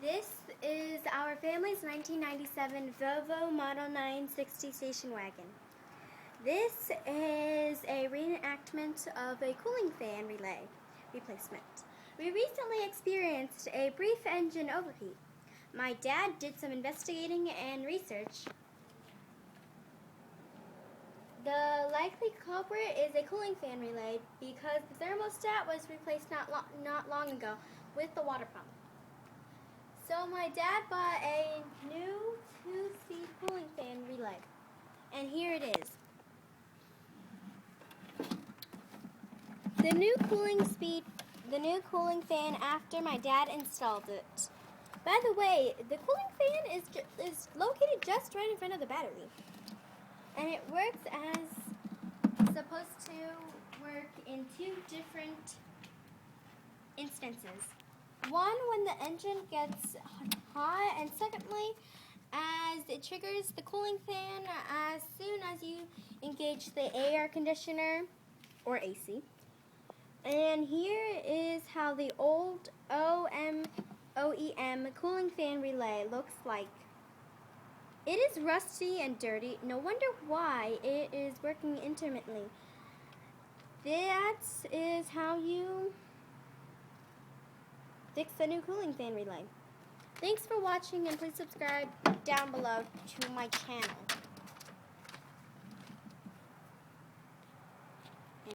This is our family's 1997 Volvo Model 960 station wagon. This is a reenactment of a cooling fan relay replacement. We recently experienced a brief engine overheat. My dad did some investigating and research. The likely culprit is a cooling fan relay because the thermostat was replaced not long ago with the water pump. So my dad bought a new 2-speed cooling fan relay, and here it is. The new cooling fan after my dad installed it. By the way, the cooling fan is located just right in front of the battery, and it works as supposed to work in two different instances. One, when the engine gets hot, and secondly, as it triggers the cooling fan as soon as you engage the air conditioner or AC. And here is how the old OEM cooling fan relay looks like. It is rusty and dirty. No wonder why it is working intermittently. That is how you fix the new cooling fan relay. Thanks for watching, and please subscribe down below to my channel.